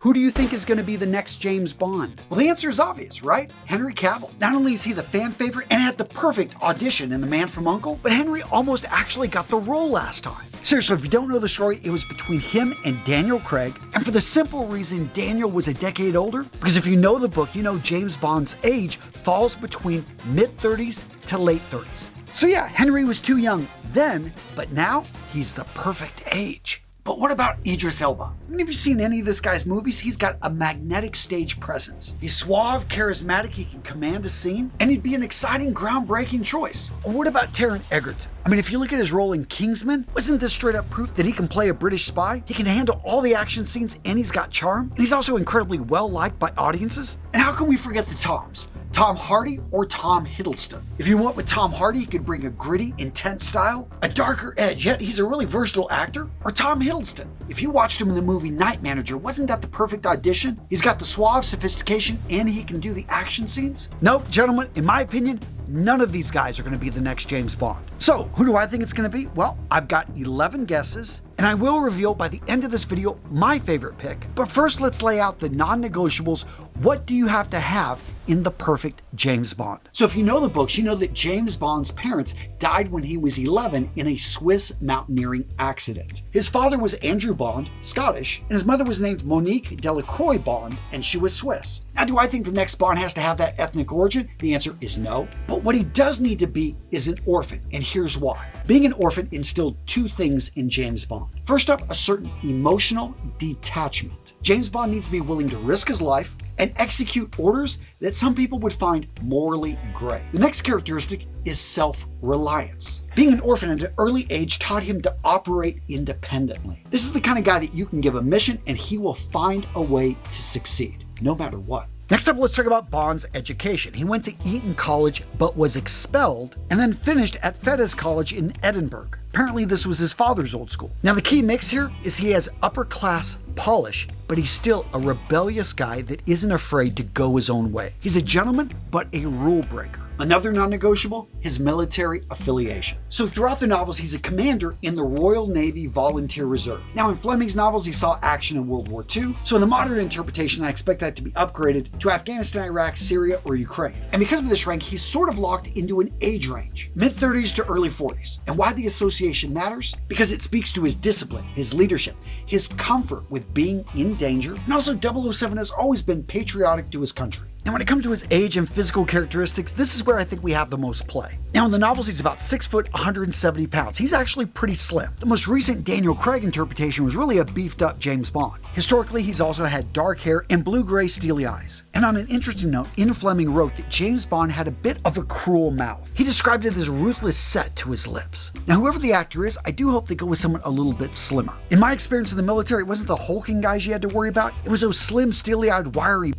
Who do you think is going to be the next James Bond? Well, the answer is obvious, right? Henry Cavill. Not only is he the fan favorite and had the perfect audition in The Man from U.N.C.L.E., but Henry almost actually got the role last time. Seriously, if you don't know the story, it was between him and Daniel Craig, and for the simple reason Daniel was a decade older. Because if you know the book, you know James Bond's age falls between mid-30s to late 30s. So yeah, Henry was too young then, but now he's the perfect age. But what about Idris Elba? Have you seen any of this guy's movies? He's got a magnetic stage presence. He's suave, charismatic, he can command a scene, and he'd be an exciting, groundbreaking choice. Or what about Taron Egerton? I mean, if you look at his role in Kingsman, wasn't this straight up proof that he can play a British spy? He can handle all the action scenes and he's got charm, and he's also incredibly well liked by audiences. And how can we forget the Toms? Tom Hardy or Tom Hiddleston? If you went with Tom Hardy, he could bring a gritty, intense style, a darker edge, yet he's a really versatile actor. Or Tom Hiddleston. If you watched him in the movie Night Manager, wasn't that the perfect audition? He's got the suave sophistication and he can do the action scenes. Nope, gentlemen, in my opinion, none of these guys are going to be the next James Bond. So, who do I think it's going to be? Well, I've got 11 guesses, and I will reveal by the end of this video my favorite pick. But first, let's lay out the non-negotiables. What do you have to have in the perfect James Bond? So if you know the books, you know that James Bond's parents died when he was 11 in a Swiss mountaineering accident. His father was Andrew Bond, Scottish, and his mother was named Monique Delacroix Bond, and she was Swiss. Now, do I think the next Bond has to have that ethnic origin? The answer is no. But what he does need to be is an orphan, and here's why. Being an orphan instilled two things in James Bond. First up, a certain emotional detachment. James Bond needs to be willing to risk his life and execute orders that some people would find morally gray. The next characteristic is self-reliance. Being an orphan at an early age taught him to operate independently. This is the kind of guy that you can give a mission and he will find a way to succeed, no matter what. Next up, let's talk about Bond's education. He went to Eton College, but was expelled, and then finished at Fettes College in Edinburgh. Apparently, this was his father's old school. Now, the key mix here is he has upper-class polish, but he's still a rebellious guy that isn't afraid to go his own way. He's a gentleman, but a rule breaker. Another non-negotiable, his military affiliation. So throughout the novels, he's a commander in the Royal Navy Volunteer Reserve. Now in Fleming's novels, he saw action in World War II, so in the modern interpretation, I expect that to be upgraded to Afghanistan, Iraq, Syria, or Ukraine. And because of this rank, he's sort of locked into an age range, mid-30s to early 40s. And why the association matters? Because it speaks to his discipline, his leadership, his comfort with being in danger, and also 007 has always been patriotic to his country. Now, when it comes to his age and physical characteristics, this is where I think we have the most play. Now, in the novels, he's about 6 foot, 170 pounds. He's actually pretty slim. The most recent Daniel Craig interpretation was really a beefed up James Bond. Historically, he's also had dark hair and blue-gray steely eyes. And on an interesting note, Ian Fleming wrote that James Bond had a bit of a cruel mouth. He described it as a ruthless set to his lips. Now, whoever the actor is, I do hope they go with someone a little bit slimmer. In my experience in the military, it wasn't the hulking guys you had to worry about. It was those slim, steely-eyed, wiry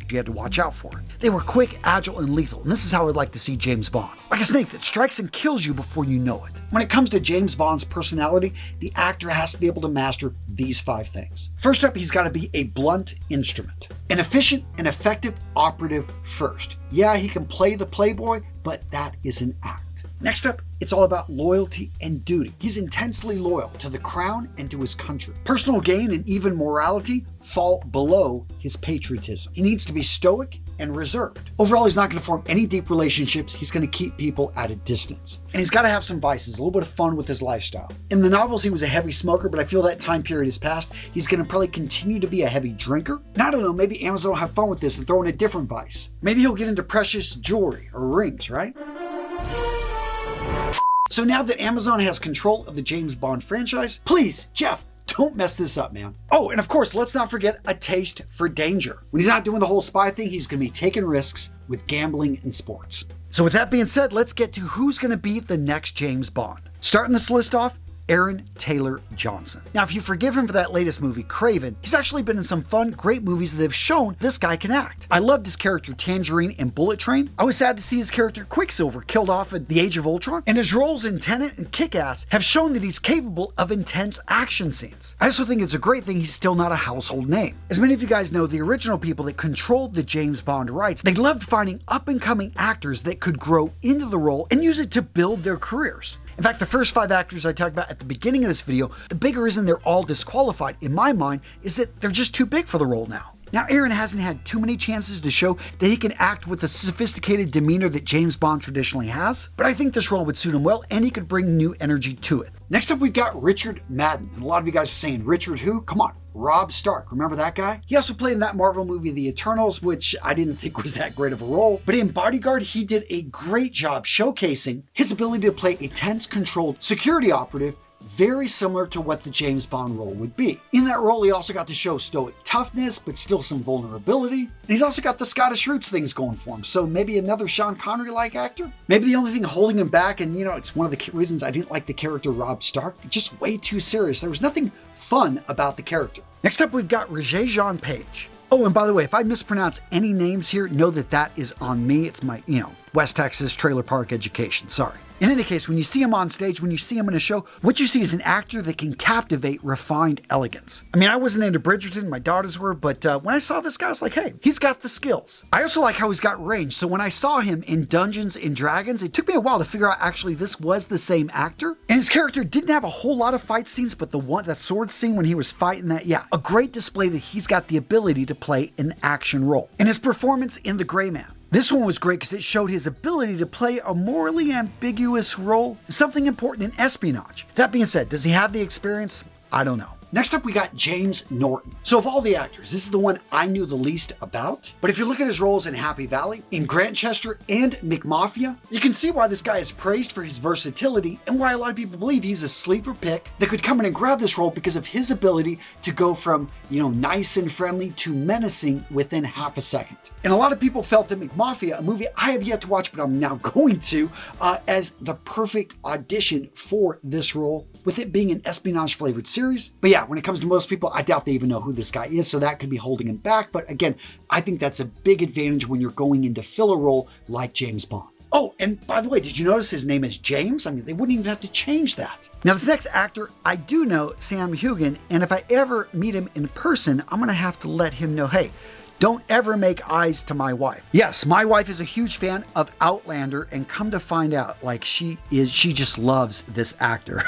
you had to watch out for. They were quick, agile, and lethal, and this is how I'd like to see James Bond. Like a snake that strikes and kills you before you know it. When it comes to James Bond's personality, the actor has to be able to master these 5 things. First up, he's got to be a blunt instrument. An efficient and effective operative first. Yeah, he can play the playboy, but that is an act. Next up, it's all about loyalty and duty. He's intensely loyal to the crown and to his country. Personal gain and even morality fall below his patriotism. He needs to be stoic and reserved. Overall, he's not going to form any deep relationships. He's going to keep people at a distance. And he's got to have some vices, a little bit of fun with his lifestyle. In the novels, he was a heavy smoker, but I feel that time period has passed. He's going to probably continue to be a heavy drinker. And I don't know, maybe Amazon will have fun with this and throw in a different vice. Maybe he'll get into precious jewelry or rings, right? So now that Amazon has control of the James Bond franchise, please, Jeff, don't mess this up, man. Oh, and of course, let's not forget a taste for danger. When he's not doing the whole spy thing, he's going to be taking risks with gambling and sports. So with that being said, let's get to who's going to be the next James Bond. Starting this list off, Aaron Taylor Johnson. Now, if you forgive him for that latest movie, Craven, he's actually been in some fun, great movies that have shown this guy can act. I loved his character Tangerine in Bullet Train. I was sad to see his character Quicksilver killed off at The Age of Ultron. And his roles in Tenet and Kick-Ass have shown that he's capable of intense action scenes. I also think it's a great thing he's still not a household name. As many of you guys know, the original people that controlled the James Bond rights, they loved finding up-and-coming actors that could grow into the role and use it to build their careers. In fact, the first 5 actors I talked about at the beginning of this video, the bigger reason they're all disqualified, in my mind, is that they're just too big for the role now. Now, Aaron hasn't had too many chances to show that he can act with the sophisticated demeanor that James Bond traditionally has, but I think this role would suit him well, and he could bring new energy to it. Next up, we've got Richard Madden, and a lot of you guys are saying, Richard who? Come on, Robb Stark. Remember that guy? He also played in that Marvel movie, The Eternals, which I didn't think was that great of a role, but in Bodyguard, he did a great job showcasing his ability to play a tense, controlled security operative, very similar to what the James Bond role would be. In that role, he also got to show stoic toughness, but still some vulnerability. And he's also got the Scottish roots things going for him, so maybe another Sean Connery-like actor? Maybe the only thing holding him back, and it's one of the reasons I didn't like the character Robb Stark, just way too serious. There was nothing fun about the character. Next up, we've got Regé-Jean Page. Oh, and by the way, if I mispronounce any names here, know that that is on me. It's my, West Texas trailer park education. Sorry. In any case, when you see him on stage, when you see him in a show, what you see is an actor that can captivate refined elegance. I mean, I wasn't into Bridgerton, my daughters were, but when I saw this guy, I was like, hey, he's got the skills. I also like how he's got range, so when I saw him in Dungeons and Dragons, it took me a while to figure out actually this was the same actor. And his character didn't have a whole lot of fight scenes, but that sword scene when he was fighting that, a great display that he's got the ability to play an action role. And his performance in The Gray Man. This one was great because it showed his ability to play a morally ambiguous role, something important in espionage. That being said, does he have the experience? I don't know. Next up, we got James Norton. So of all the actors, this is the one I knew the least about. But if you look at his roles in Happy Valley, in Grantchester, and McMafia, you can see why this guy is praised for his versatility and why a lot of people believe he's a sleeper pick that could come in and grab this role because of his ability to go from, nice and friendly to menacing within half a second. And a lot of people felt that McMafia, a movie I have yet to watch, but I'm now going to, as the perfect audition for this role, with it being an espionage-flavored series. But yeah, when it comes to most people, I doubt they even know who this guy is, so that could be holding him back. But again, I think that's a big advantage when you're going in to fill a role like James Bond. Oh, and by the way, did you notice his name is James? I mean, they wouldn't even have to change that. Now, this next actor, I do know Sam Heughan, and if I ever meet him in person, I'm going to have to let him know, hey, don't ever make eyes to my wife. Yes, my wife is a huge fan of Outlander, and come to find out, she just loves this actor.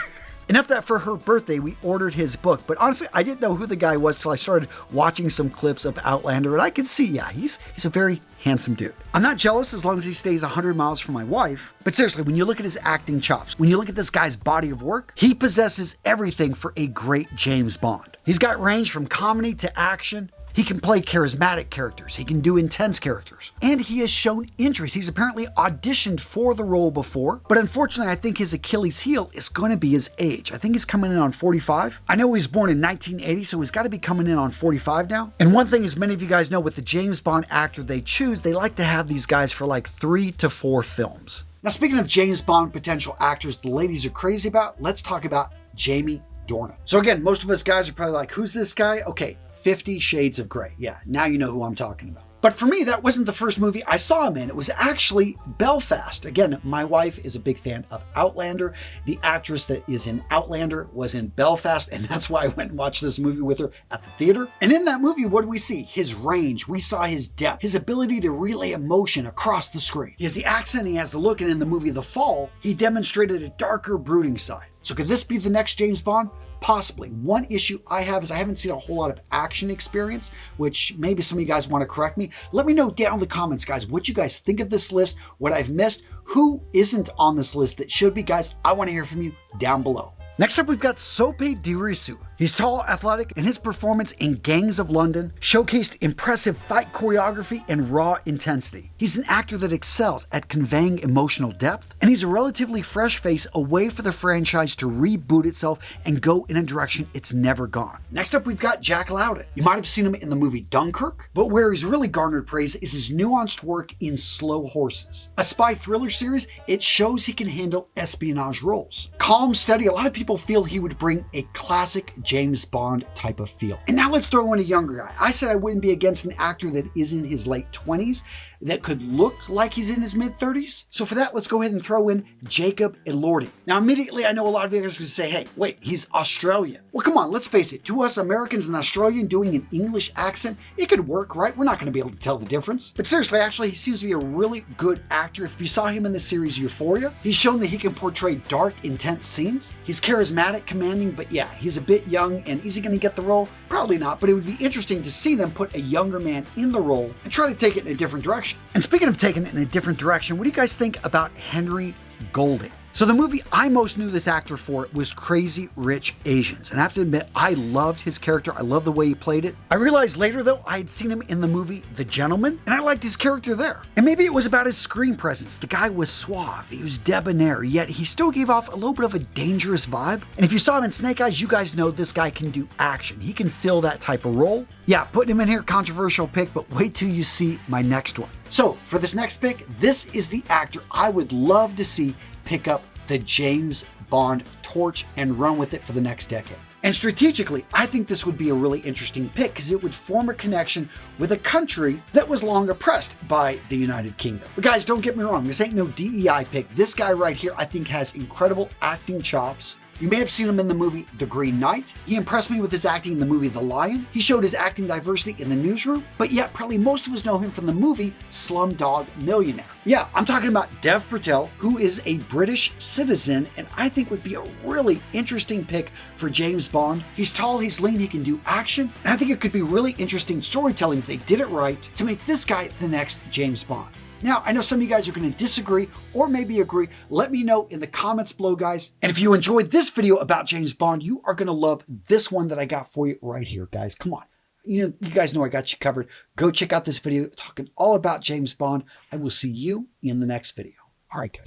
Enough that for her birthday, we ordered his book. But honestly, I didn't know who the guy was till I started watching some clips of Outlander. And I could see, he's a very handsome dude. I'm not jealous as long as he stays 100 miles from my wife. But seriously, when you look at his acting chops, when you look at this guy's body of work, he possesses everything for a great James Bond. He's got range from comedy to action. He can play charismatic characters, he can do intense characters, and he has shown interest. He's apparently auditioned for the role before, but unfortunately I think his Achilles heel is going to be his age. I think he's coming in on 45. I know he was born in 1980, so he's got to be coming in on 45 now. And one thing, as many of you guys know, with the James Bond actor they choose, they like to have these guys for 3 to 4 films. Now, speaking of James Bond potential actors the ladies are crazy about, let's talk about Jamie Dornan. So again, most of us guys are probably like, who's this guy? Okay, 50 Shades of Grey. Yeah, now you know who I'm talking about. But for me, that wasn't the first movie I saw him in. It was actually Belfast. Again, my wife is a big fan of Outlander. The actress that is in Outlander was in Belfast, and that's why I went and watched this movie with her at the theater. And in that movie, what did we see? His range. We saw his depth, his ability to relay emotion across the screen. He has the accent, he has the look, and in the movie The Fall, he demonstrated a darker, brooding side. So could this be the next James Bond? Possibly. One issue I have is I haven't seen a whole lot of action experience, which maybe some of you guys want to correct me. Let me know down in the comments, guys, what you guys think of this list, what I've missed, who isn't on this list that should be, guys. I want to hear from you down below. Next up, we've got Sope Dirisu. He's tall, athletic, and his performance in Gangs of London showcased impressive fight choreography and raw intensity. He's an actor that excels at conveying emotional depth, and he's a relatively fresh face, a way for the franchise to reboot itself and go in a direction it's never gone. Next up, we've got Jack Lowden. You might have seen him in the movie Dunkirk, but where he's really garnered praise is his nuanced work in Slow Horses. A spy thriller series, it shows he can handle espionage roles. Calm, steady, a lot of people people feel he would bring a classic James Bond type of feel. And now let's throw in a younger guy. I said I wouldn't be against an actor that is in his late 20s that could look like he's in his mid-30s. So for that, let's go ahead and throw in Jacob Elordi. Now immediately I know a lot of you guys are going to say, hey, wait, he's Australian. Well, come on, let's face it. To us Americans, an Australian doing an English accent, it could work, right? We're not going to be able to tell the difference. But seriously, actually, he seems to be a really good actor. If you saw him in the series Euphoria, he's shown that he can portray dark, intense scenes. He's charismatic, commanding, but yeah, he's a bit young, and is he going to get the role? Probably not, but it would be interesting to see them put a younger man in the role and try to take it in a different direction. And speaking of taking it in a different direction, what do you guys think about Henry Golding? So the movie I most knew this actor for was Crazy Rich Asians. And I have to admit, I loved his character. I love the way he played it. I realized later, though, I had seen him in the movie The Gentleman, and I liked his character there. And maybe it was about his screen presence. The guy was suave, he was debonair, yet he still gave off a little bit of a dangerous vibe. And if you saw him in Snake Eyes, you guys know this guy can do action. He can fill that type of role. Yeah, putting him in here, controversial pick, but wait till you see my next one. So for this next pick, this is the actor I would love to see pick up the James Bond torch and run with it for the next decade. And strategically, I think this would be a really interesting pick because it would form a connection with a country that was long oppressed by the United Kingdom. But guys, don't get me wrong, this ain't no DEI pick. This guy right here, I think, has incredible acting chops. You may have seen him in the movie The Green Knight. He impressed me with his acting in the movie The Lion. He showed his acting diversity in The Newsroom, but yet probably most of us know him from the movie Slumdog Millionaire. Yeah, I'm talking about Dev Patel, who is a British citizen and I think would be a really interesting pick for James Bond. He's tall, he's lean, he can do action, and I think it could be really interesting storytelling if they did it right to make this guy the next James Bond. Now, I know some of you guys are going to disagree or maybe agree. Let me know in the comments below, guys. And if you enjoyed this video about James Bond, you are going to love this one that I got for you right here, guys. Come on. You guys know I got you covered. Go check out this video talking all about James Bond. I will see you in the next video. All right, guys.